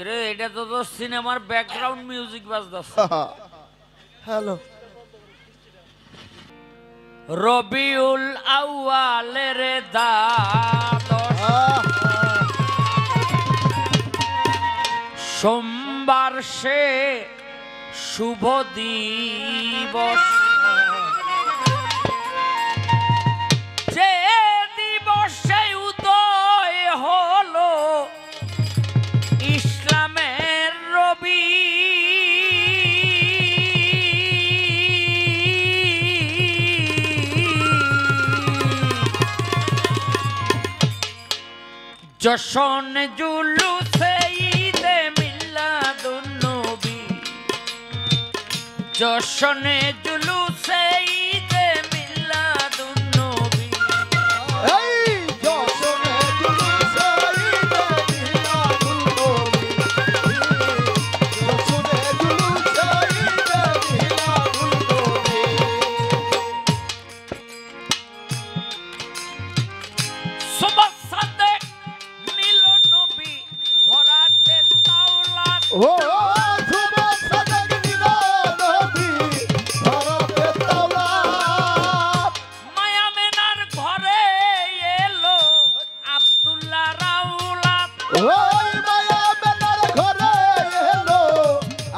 রে এটা তো তো সিনেমার ব্যাকগ্রাউন্ড মিউজিক বাজদাছে। হ্যালো রবিউল আউয়ালের দ্বাদশ সোমবার সে শুভ দিবস, যে দিবসে উদয় হলো ইসলামের রবি। জশন জুলুসে ঈদে মিলাদুন নবী, জশনে জুলুসে ঈদে মিলাদুন নবী। এই জশনে জুলুসে ঈদে মিলাদুন নবী, জশনে জুলুসে ঈদে মিলাদুন নবী। সুবহ সাদেক নীল নবী ধরাতে তাওলাত, ও সুবহ সাদেক নীল নবী ধরাতে তাওলাত। মায়া মেনার ঘরে এলো আব্দুল্লাহ রাউলাত। ওই মায়া মেনার ঘরে এলো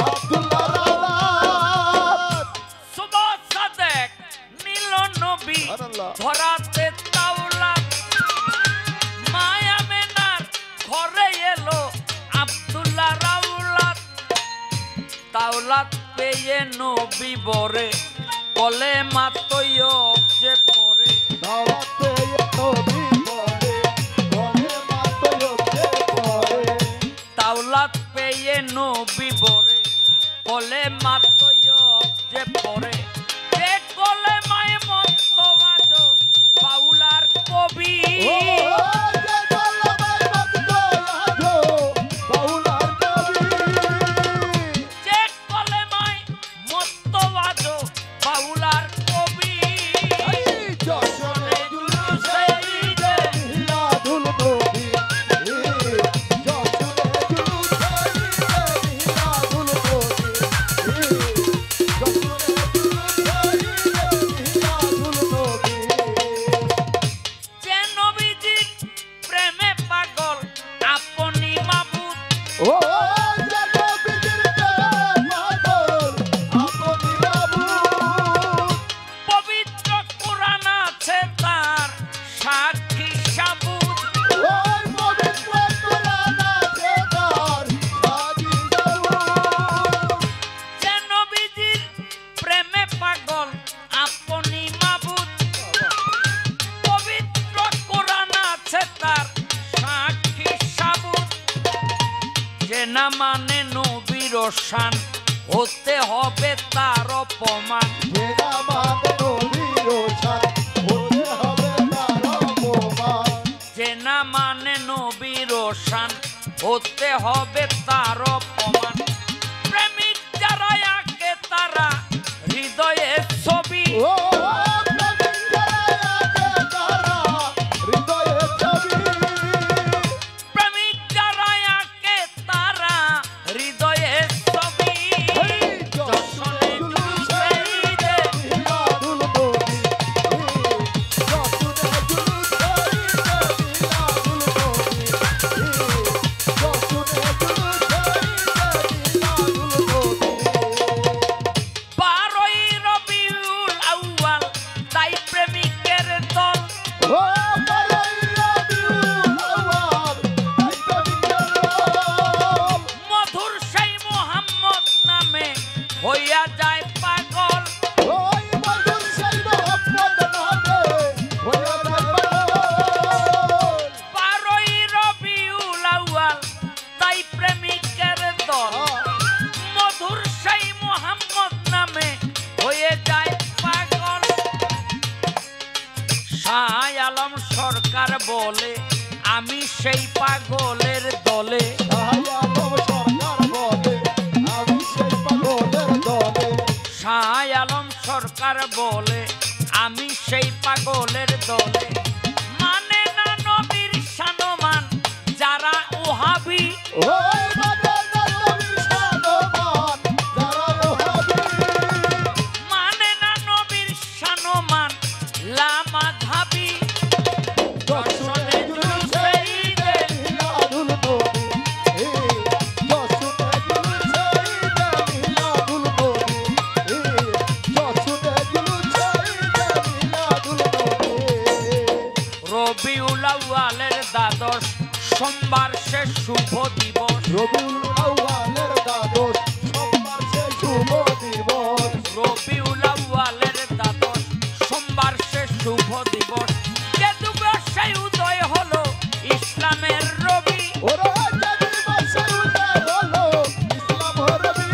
আব্দুল্লাহ রাউলাত। সুবহ সাদেক নীল নবী সুবহানাল্লাহ। ধরাতে তাওলাত, মায়া মেনার ঘরে এলো আব্দুল্লাহ রাউলাত। তাওলাত পেয়ে নবী বরে বলে মাতয়ব যে পরে। দাওয়াতে নবী পড়ে বলে মাতয়বে পড়ে। তাওলাত পেয়ে নবী বরে বলে মাতয়ব যে পরে। যে কলে মায় মন্তওয়াজ বাউলার কবি, ও যে কলমায় ভক্ত আজো বাউলার কবি। যে কলে মায় মন্তওয়াজ বাউলার কবি। এই জশনে জুলুসে ঈদে মিলাদুন নবী, জশনে জুলুসে ঈদে মিলাদুন নবী, জশনে জুলুসে ঈদে মিলাদুন নবী। যে নবীজির প্রেমে পাগল আপনি মাবুদ, ও যে নবীজির পাগল আপনি মাবুদ। পবিত্র কোরআন আছে তার সাক্ষী সাবুত। ওই পবিত্র কোরআন আছে তার সাক্ষী সাবুত। যে নবীজির প্রেমে পাগল আপনি মাবুদ, পবিত্র কোরআন আছে তার সাক্ষী সাবুত। যে না মানে নবীর শান হতে হবে তার অপমান। যে আমাদের নবীর শান হতে হবে তার অপমান। যে না মানে নবীর শান হতে হবে তার অপমান। প্রেমিক যারা আঁকে তারা হৃদয়ের ছবি, ও প্রেমিক যারা আঁকে তারা হৃদয়ের ছবি। প্রেমিক যারা আঁকে তারা হৃদয়ের ছবি। এই জশনে জুলুসে ঈদে মিলাদুন নবী, জশনে জুলুসে ঈদে মিলাদুন নবী, জশনে জুলুসে ঈদে মিলাদুন নবী। 12ই রবিউল আউয়াল তাই প্রেমিকের দল, ও বারোই রবিউল আউয়াল তাই প্রেমিকের দল। মধুর সেই মোহাম্মদ নামে হইয়া যায় পাগল। ওই মধুর সেই মোহাম্মদ নামে হইয়া যায় পাগল। 12ই রবিউল আউয়াল তাই প্রেমিকের দল, মধুর সেই মোহাম্মদ নামে হয়ে যায় পাগল। শাহ আলম সরকার বলে আমি সেই পাগলের দলে। শাহ আলম সরকার বলে আমি সেই পাগলের দলে। শাহ আলম সরকার বলে আমি সেই পাগলের দলে। মানে না নবীর সানমান যারা ওহাবি, ওই মানে রবিউল আউয়ালের দ্বাদশ সোমবার সে শুভ দিবস রবিউল আউয়ালের দ্বাদশ সোমবার সে শুভ দিবস যে দিবসে উদয় হলো ইসলামের রবি ওরে যে দিবসে উদয় হলো ইসলাম রবি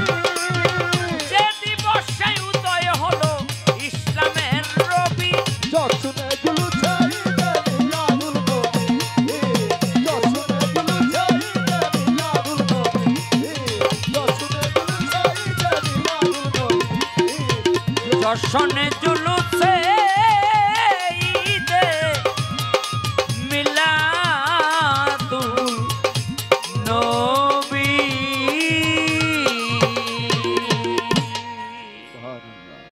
যে দিবসে উদয় হলো ইসলামের রবি জশনে জুলুসে ঈদে মিলাদুল নবী জশনে জুলুসে ঈদে মিলাদুল নবী জশনে জুলুসে ঈদে মিলাদুল নবী দর্শনে জুলুসে